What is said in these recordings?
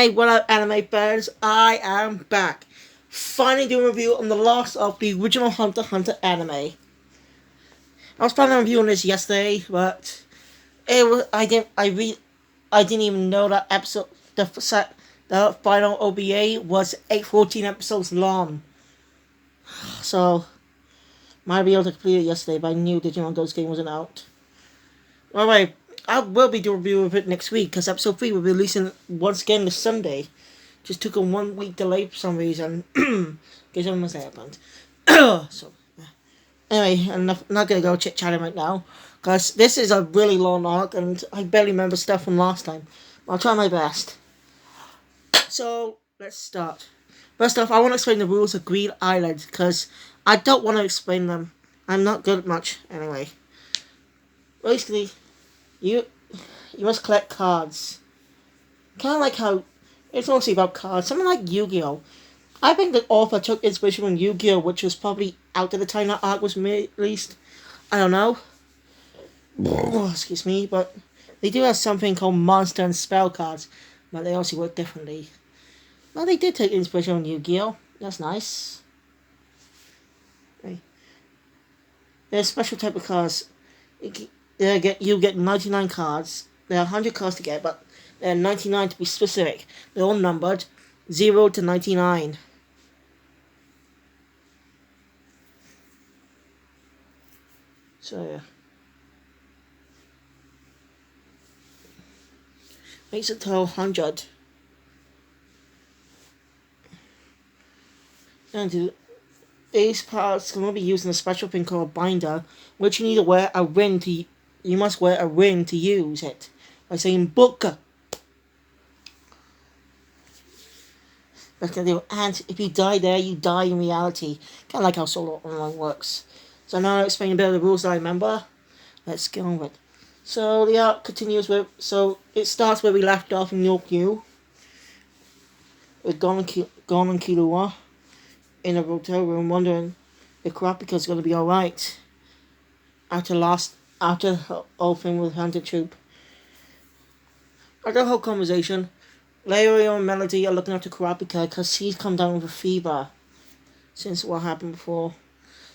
Hey, what up, anime fans? I am back. Finally doing a review on the last of the original Hunter x Hunter anime. I was planning on reviewing this yesterday, but it was I didn't even know that episode the final OVA was 814 episodes long. So might be able to complete it yesterday, but I knew Digimon Ghost Game wasn't out. Alright, I will be doing a review of it next week because episode 3 will be releasing once again this Sunday. Just took a 1 week delay for some reason. Guess what must have happened. So, anyway, I'm not gonna go chit chatting right now, because this is a really long arc, and I barely remember stuff from last time. I'll try my best. So, let's start. First off, I want to explain the rules of Green Island, because I don't want to explain them. I'm not good at much, anyway. Basically, you must collect cards. Kind of like how it's mostly about cards. Something like Yu-Gi-Oh! I think the author took inspiration from Yu-Gi-Oh!, which was probably out at the time that arc was released. I don't know. Oh, excuse me, but they do have something called monster and spell cards, but they also work differently. Well, they did take inspiration from Yu-Gi-Oh! That's nice. There's a special type of cards. You get 99 cards. There are 100 cards to get, but there are 99 to be specific. They're all numbered 0 to 99. So, yeah. Makes it total 100. And these cards can only be used in a special thing called a binder, which you need to wear a ring to. You must wear a ring to use it by saying book. And if you die there, you die in reality. Kind of like how Solo Online works. So now I'll explain a bit of the rules that I remember. Let's get on with it. So the arc continues with. So it starts where we left off in Yorkview. With Gon and Killua in a hotel room wondering if Kurapika's going to be alright. After the whole thing with Hunter Troop. After the whole conversation, Leorio and Melody are looking after Kurapika because he's come down with a fever since what happened before.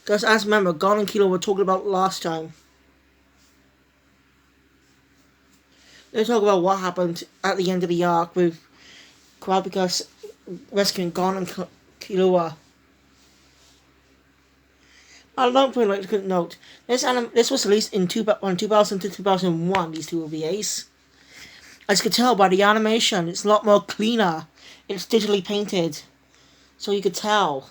Because as remember, Gon and Kilo were talking about last time. They talk about what happened at the end of the arc with Kurapika rescuing Gon and Killua. I'd like to note, this was released in 2000 to 2001, these two OVAs. As you can tell by the animation, it's a lot more cleaner. It's digitally painted. So you could tell.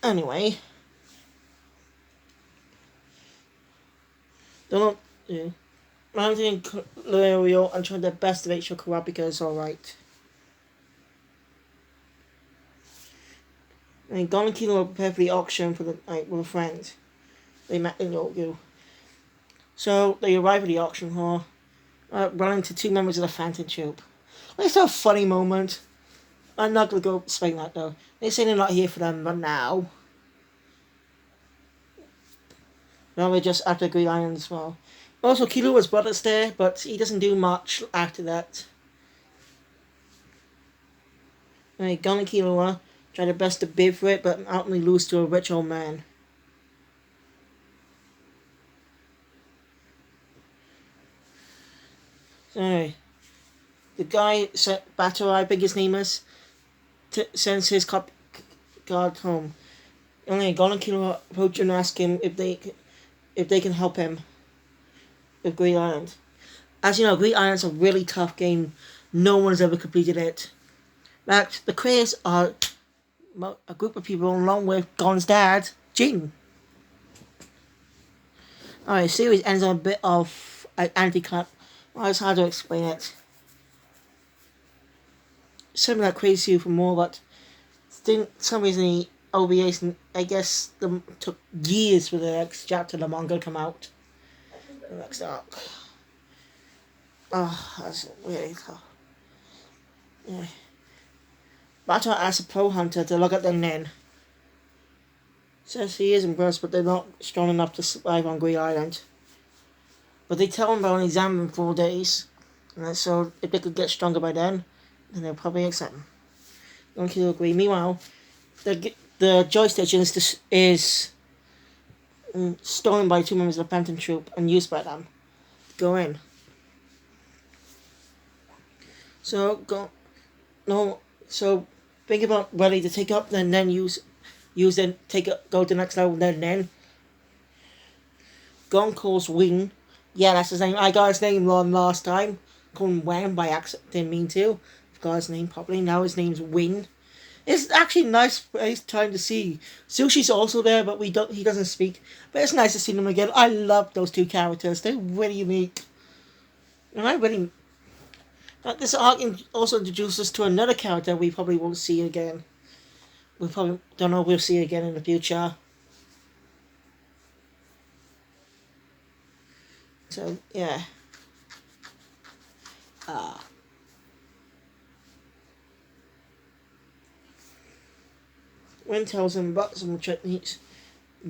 Anyway. Melody and Leorio are trying their best to make sure Kurapika is alright. And Gon and Kilo were prepared for the auction for the night with a friend. They met in Yorkview. So they arrive at the auction hall, run into two members of the Phantom Troop. It's a funny moment. I'm not going to go explain that though. They say they're not here for them, but now. Now they're just after Green Island as well. Also, Killua's brother's there, but he doesn't do much after that. Anyway, Gon and Killua try their best to bid for it, but ultimately lose to a rich old man. So anyway, the guy, Battle, I think his name is, sends his guard home. Only Gon and Killua approach and ask him if they can help him with Green Island. As you know, Green Island's a really tough game. No one's ever completed it. In fact, the creators are a group of people along with Gon's dad, Jin. Alright, the series ends on a bit of an anti-clap. Well, it's hard to explain it. Something that crazy you for more, but for some reason the OVAs, I guess, took years for the next chapter of the manga to come out. The next arc. Oh, that's really tough. Yeah. Bata asks a pro hunter to look at their nin. Says he is impressed, but they're not strong enough to survive on Green Island. But they tell him about an exam in 4 days. And so if they could get stronger by then they'll probably accept him. Gon and Killua agree. Meanwhile, the Joy Station is stolen by 2 members of the Phantom Troop and used by them. Go in. So go no. So think about ready to take up, then use then take up, go to the next level, then Gon calls Wing. Yeah, that's his name. I got his name wrong last time. Called him Wang by accident. Didn't mean to. Got his name properly. Now his name's Wing. It's actually nice time to see. Sushi's also there, but he doesn't speak. But it's nice to see them again. I love those two characters. They're really unique. And I really... This arc also introduces us to another character we probably won't see again. We probably don't know if we'll see again in the future. So, yeah. Wen tells him about some techniques.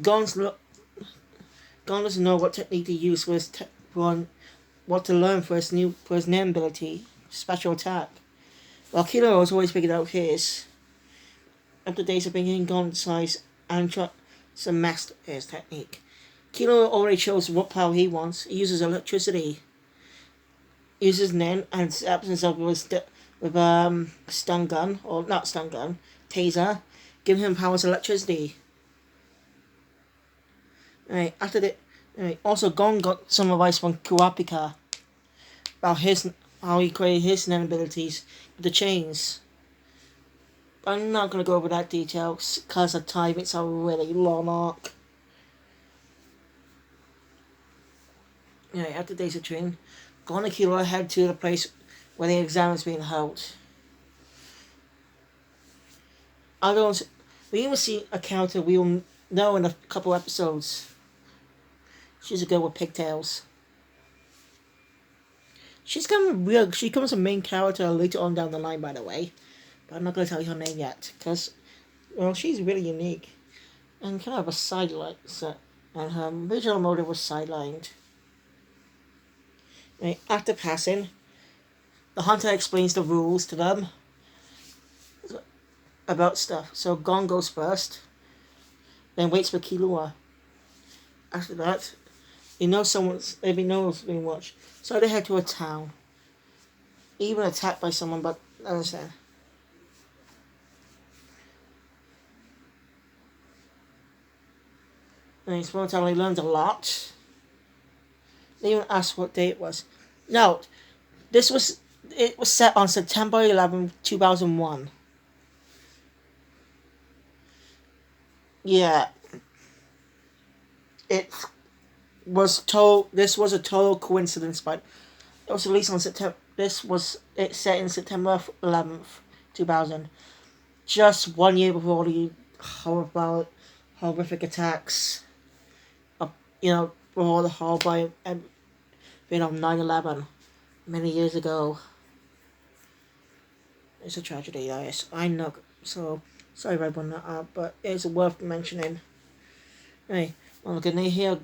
Gon doesn't know what technique to use for his what to learn for his Nen ability, special attack. While Killua has always figured out his. After days of being Gon size and some master his technique. Killua already shows what power he wants. He uses electricity. He uses Nen and zaps himself with stun gun, or not stun gun, taser, giving him powers of electricity. Right, also Gon got some advice from Kurapika about how he created his Nen abilities with the chains. I'm not going to go over that details because of time. It's a really long arc. After days of training, Gon and Killua head to the place where the exam is being held. We even see a character we'll know in a couple episodes. She's a girl with pigtails. She becomes a main character later on down the line, by the way. But I'm not going to tell you her name yet, because, she's really unique. And kind of a sideline, and her original motive was sidelined. After passing, the hunter explains the rules to them about stuff. So Gon goes first, then waits for Killua. After that, he knows being watched. So they head to a town. Even attacked by someone, but I understand. And he's from a town he learned a lot. They even asked what day it was. Note, it was set on September 11th, 2001. Yeah. This was a total coincidence, but it was released on September. It's set in September 11th, 2000. Just 1 year before the horrific attacks. Before the horrible 9/11 many years ago. It's a tragedy, guys. I know. So sorry if I brought that up, but it's worth mentioning. Hey, look, and here.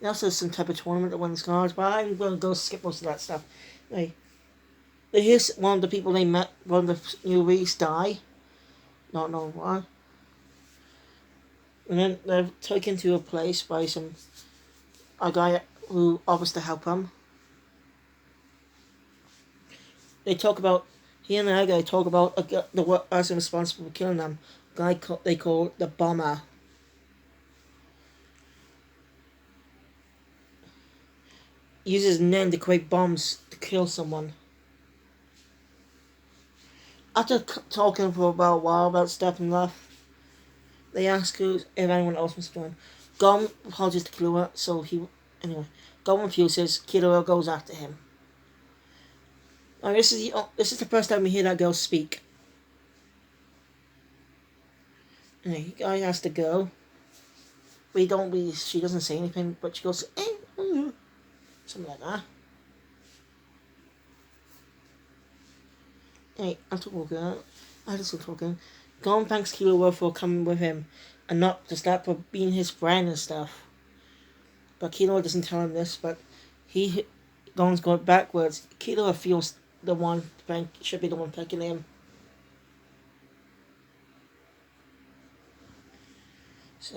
Also, some type of tournament that wins cards, but I'm going to go skip most of that stuff. Hey, here's one of the people they met. One of the newbies die. Not know why. And then they're taken to a place by a guy who offers to help them. He and the other guy talk about the person responsible for killing them. A guy they call the Bomber. Uses Nen to create bombs to kill someone. After talking for about a while about stuff and left, they ask if anyone else wants to join. Gon apologizes to Killua, Gon refuses. Killua goes after him. Now, this is the first time we hear that girl speak. The guy has to go. She doesn't say anything, but she goes, something like that. After talking, Gon thanks Killua for coming with him, and not just that, for being his friend and stuff. But Killua doesn't tell him this, but he going backwards. Killua feels the one should be the one picking him. So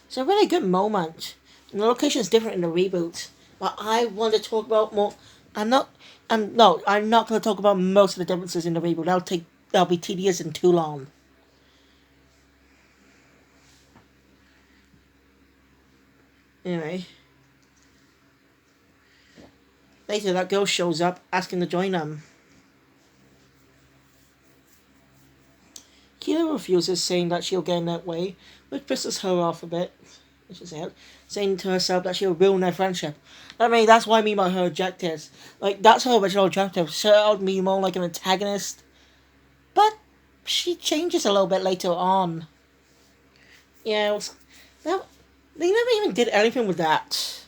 it's a really good moment. And the location is different in the reboot, but I want to talk about more. I'm not. I'm not going to talk about most of the differences in the reboot. That'll be tedious and too long. Anyway, later that girl shows up asking to join them. Kira refuses, saying that she'll get in that way, which pisses her off a bit. Saying to herself that she'll ruin their friendship. I mean, that's what I mean by her objectives. Like, that's her original objective. She'll be more like an antagonist. But she changes a little bit later on. Yeah, they never even did anything with that.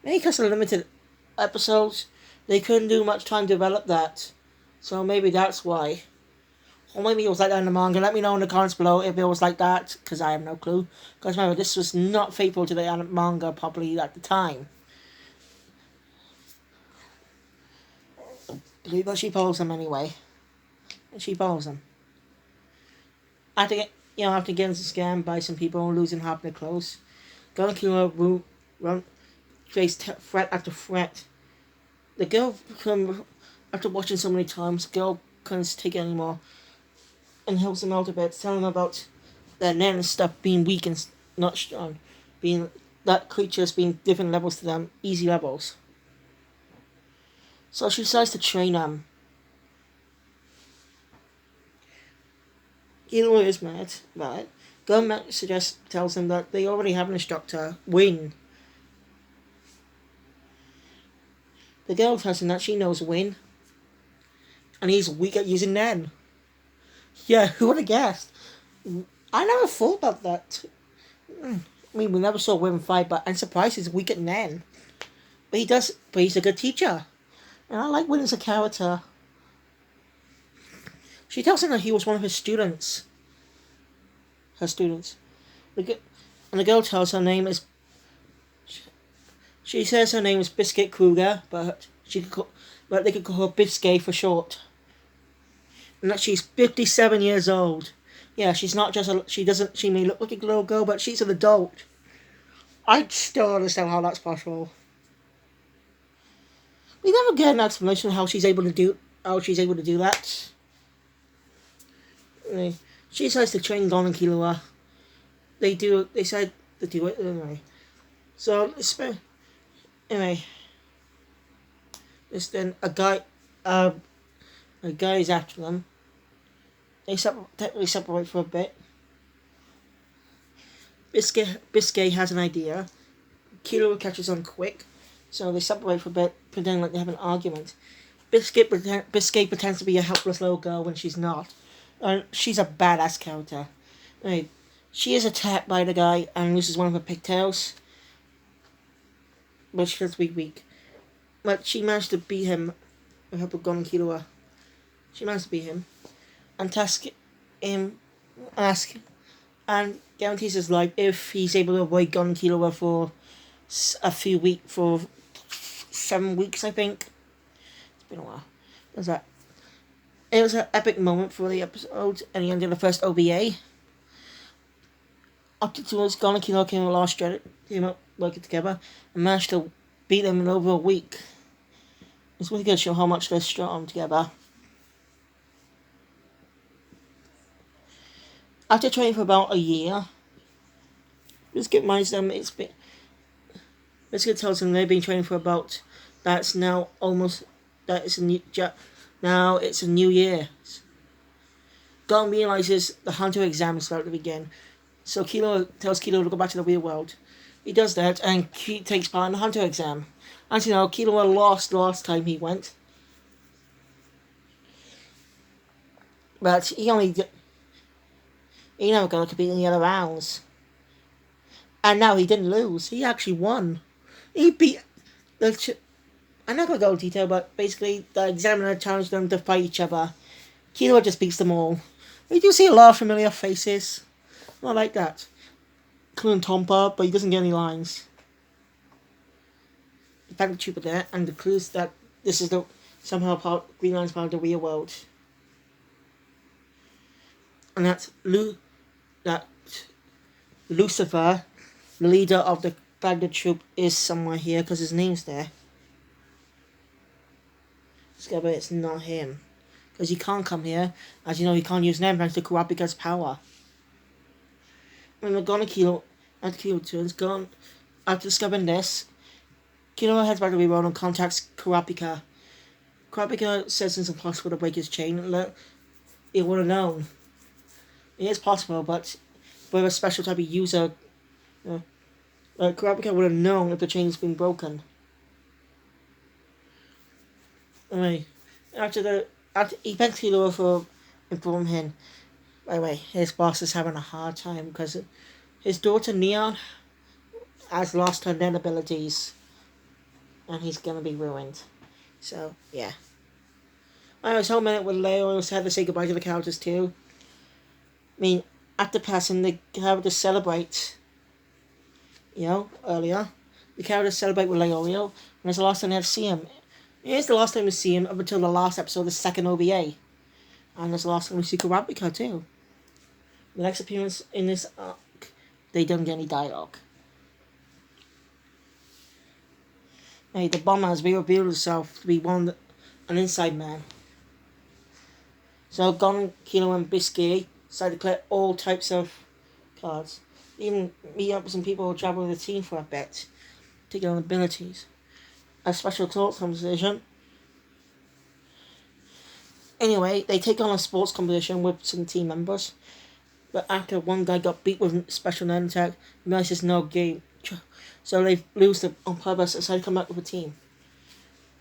Maybe because of limited episodes, they couldn't do much time to develop that. So maybe that's why. Or maybe it was like that in the manga. Let me know in the comments below if it was like that, because I have no clue. Because remember, this was not faithful to the manga probably at the time. But she follows him anyway. And she follows him. After getting scammed by some people and losing half their clothes, Gon run face threat after threat. The girl, after watching so many times, the girl couldn't take it anymore. And helps them out a bit, telling them about their nen and stuff being weak and not strong, being that creatures being different levels to them, easy levels. So she decides to train them. Killua is mad about it. Gon tells them that they already have an instructor, Win. The girl tells him that she knows Win, and he's weak at using nen. Yeah, who would have guessed? I never thought about that. I mean, we never saw Win fight, but I'm surprised he's weak at nen. But he's a good teacher. And I like Win as a character. She tells him that he was one of his students. Her students. And the girl tells her name is... She says her name is Biscuit Kruger, but they could call her Biscuit for short. And that she's 57 years old. Yeah, she's not just she may look like a little girl, but she's an adult. I still don't understand how that's possible. We never get an explanation of how she's able to do that. Anyway, she decides to train Gon and Killua. They said to do it anyway. So anyway. Then a guy is after them. They separate for a bit. Biscuit has an idea. Killua catches on quick, so they separate for a bit, pretending like they have an argument. Biscuit pretends to be a helpless little girl when she's not. She's a badass character. Anyway, she is attacked by the guy and loses one of her pigtails. But she does weak. But she managed to beat him with help of Gon and Killua. She managed to beat him. And and guarantees his life if he's able to avoid Gon and Killua for for 7 weeks, I think. It's been a while. It was an epic moment for the episode, and the end of the first OVA. Up to towards Gon and Killua came up working together and managed to beat them in over a week. It's really good to show how much they're strong together. After training for about a year, Biscuit tells them they've been training for about it's a new year. Gon realizes the hunter exam is about to begin, so Killua tells Killua to go back to the real world. He does that and he takes part in the hunter exam. As you know, Killua lost last time he went, but he never got to compete in the other rounds. And now he didn't lose. He actually won. He beat I'm not going to go into detail, but basically the examiner challenged them to fight each other. Killua just beats them all. We do see a lot of familiar faces. Not like that. Including Tompa, but he doesn't get any lines. Panda Trooper there, and the clues that this is the somehow Green Lantern's part of the real world. And that Lucifer, the leader of the Panda Troop, is somewhere here because his name's there. But it's not him. Because he can't come here. As you know, he can't use name thanks to Kurapika's power. When we're gonna Kilo returns, after discovering this, Kilo heads back to Reborn and contacts Kurapika. Kurapika says it's impossible to break his chain. It would have known. It is possible, but with a special type of user, Kurapika would have known if the chain has been broken. Anyway, after he thanks Kilo for informing him. By the way, his boss is having a hard time because his daughter Neon has lost her net abilities, and he's gonna be ruined. So yeah. I was home minute with Leo. I also had to say goodbye to the characters too. I mean, after passing, the characters celebrate. You know, earlier, the characters celebrate with Leorio, and it's the last time they have to see him. It is the last time we see him up until the last episode of the second OVA. And it's the last time we see Kurapika too. The next appearance in this arc, they don't get any dialogue. Hey, the bomber has revealed himself to be an inside man. So Gon, Kilo and Biscuit decided to collect all types of cards. Even meet up with some people who travel with the team for a bit to get on abilities. A special talk conversation. Anyway, they take on a sports competition with some team members. But after one guy got beat with special net attack, realizes no game. So they lose on purpose and decide to come up with a team.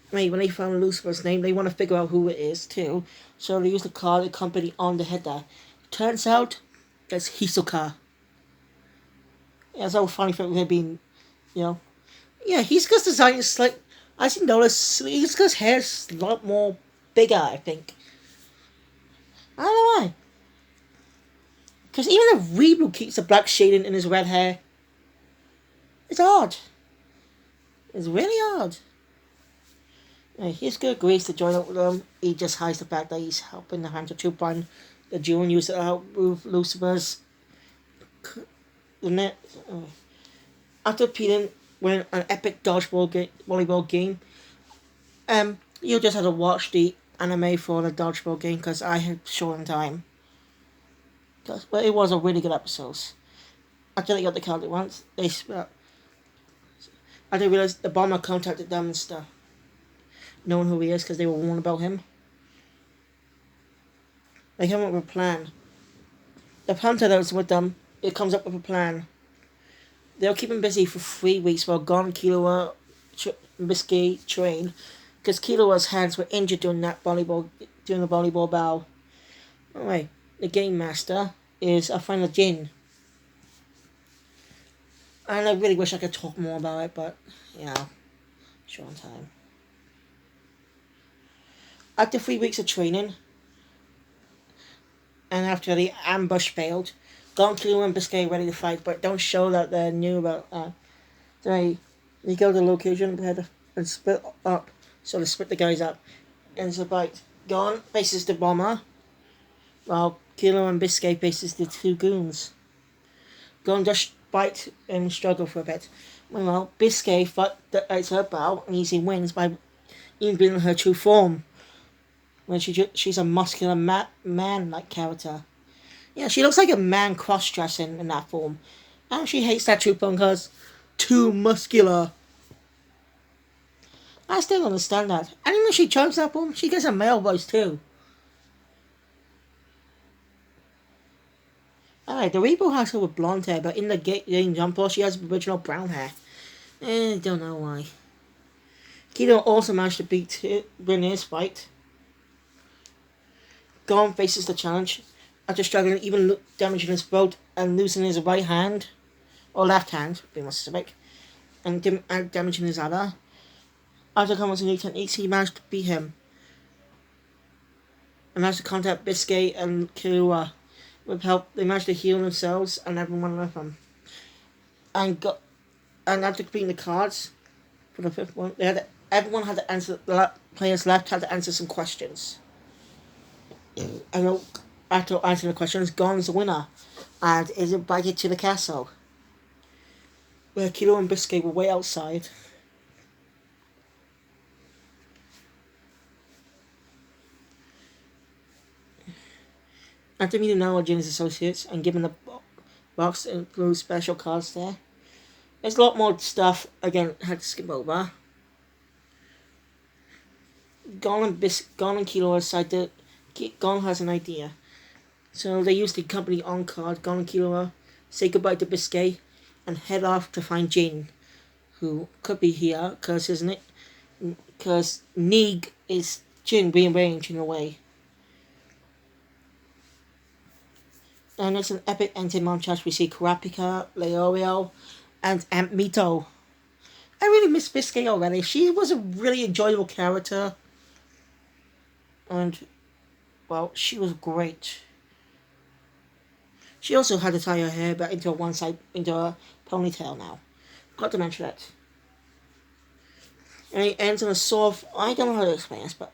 When they found Lucifer's name, they want to figure out who it is too. So they use the card accompanied on the header. Turns out, it's Hisoka. Yeah, it's all funny for him being, Yeah, he's got design slick. I didn't notice, he's got his hair's a lot more bigger, I think. I don't know why. Because even the Reboot keeps the black shading in his red hair. It's odd. It's really odd. He's good agrees to join up with them. He just hides the fact that he's helping the Hunter Troop on the duel and use it to help move Lucifer's net. After Peter winning an epic volleyball game, you just have to watch the anime for the dodgeball game because I had short on time. But it was a really good episode. After they got the card at once, I didn't realize the bomber contacted them and stuff, knowing who he is because they were warned about him. They came up with a plan. The hunter that was with them, it comes up with a plan. They'll keep him busy for 3 weeks while Gon, Killua, and Biscuit train, because Killua's hands were injured during the volleyball battle. Anyway, the game master is a friend of Jin. And I really wish I could talk more about it, but, short on time. After 3 weeks of training, and after the ambush failed, Gon, Killua, and Biscuit are ready to fight, but don't show that they knew about they go to the location and split up, so they split the guys up. And it's about Gon faces the bomber, while Killua and Biscuit faces the two goons. Gon just fight and struggle for a bit. Meanwhile, Biscuit fights her battle and easily wins by even being her true form. When she's a muscular man-like character. Yeah, she looks like a man cross-dressing in that form. And she hates that true form because too muscular. I still don't understand that. And even when she chose that form, she gets a male voice too. Alright, the Rebo has her with blonde hair, but in the game Jumper, she has original brown hair. I don't know why. Kido also managed to win his fight. Gon faces the challenge after struggling, even damaging his throat and losing his right hand, or left hand, be more specific, and damaging his other. After combining new techniques, he managed to beat him. And managed to contact Biscuit and Killua. With help, they managed to heal themselves and everyone with them. And after completing the cards, for the fifth one. Everyone had to answer. The players left had to answer some questions. And after answering the questions, Gon's the winner, and is invited to the castle, where Kilo and Biscuit were way outside. After meeting Nala Jane's associates and given the box and blue special cards there, there's a lot more stuff. Again, had to skip over. Gon and Kilo decided Gon has an idea. So they use the company on card. Gon and Kilo say goodbye to Biscuit and head off to find Jin, who could be here, because Neeg is Jin rearranged in a way. And it's an epic ending montage. We see Kurapika, Leorio, and Aunt Mito. I really miss Biscuit already. She was a really enjoyable character. And, well, she was great. She also had to tie her hair back into a ponytail now. Got to mention that. And it ends on a sort of, I don't know how to explain this, but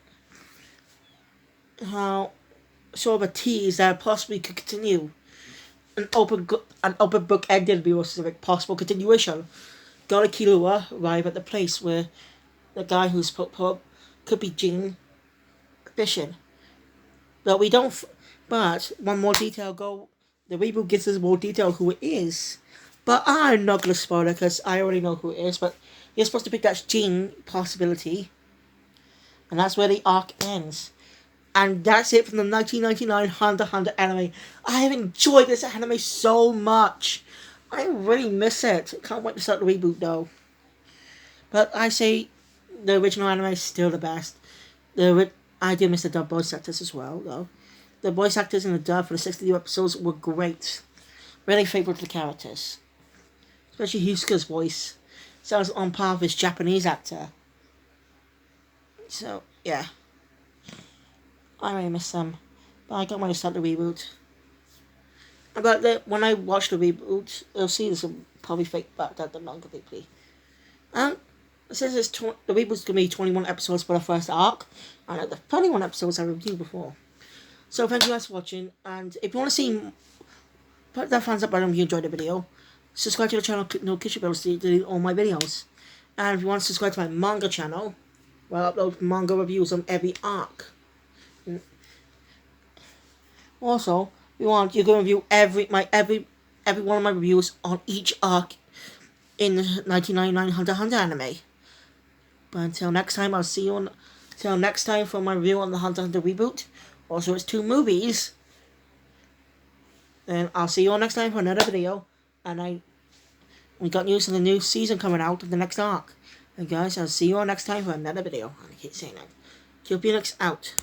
how sort of a tease that possibly could continue. An open book ended be a specific possible continuation. Gon and Killua arrive at the place where the guy who's could be Jin fishing. But we don't. But one more detail the reboot gives us more detail who it is. But I'm not gonna spoil it because I already know who it is. But you're supposed to pick that Jin possibility, and that's where the arc ends. And that's it from the 1999 Hunter x Hunter anime. I have enjoyed this anime so much. I really miss it. Can't wait to start the reboot though. But I say the original anime is still the best. I do miss the dub voice actors as well though. The voice actors in the dub for the 62 episodes were great. Really favourite the characters. Especially Hyusuke's voice. Sounds on par with his Japanese actor. So, yeah. I really miss them. But I don't want to start the reboot. But when I watch the reboot, you'll see there's some probably fake back that the manga deeply. Since the reboot's going to be 21 episodes for the first arc, and the 21 episodes I reviewed before. So thank you guys for watching, and if you want to see, put that thumbs up button if you enjoyed the video. Subscribe to the channel, click the notification bell to delete all my videos. And if you want to subscribe to my manga channel, where I upload manga reviews on every arc. Also, you can review every one of my reviews on each arc in the 1999 Hunter x Hunter anime. But until next time, I'll see you until next time for my review on the Hunter x Hunter reboot. Also, it's 2 movies. Then I'll see you all next time for another video. And we got news of the new season coming out of the next arc. And guys, I'll see you all next time for another video. I keep saying that. Kill Phoenix out.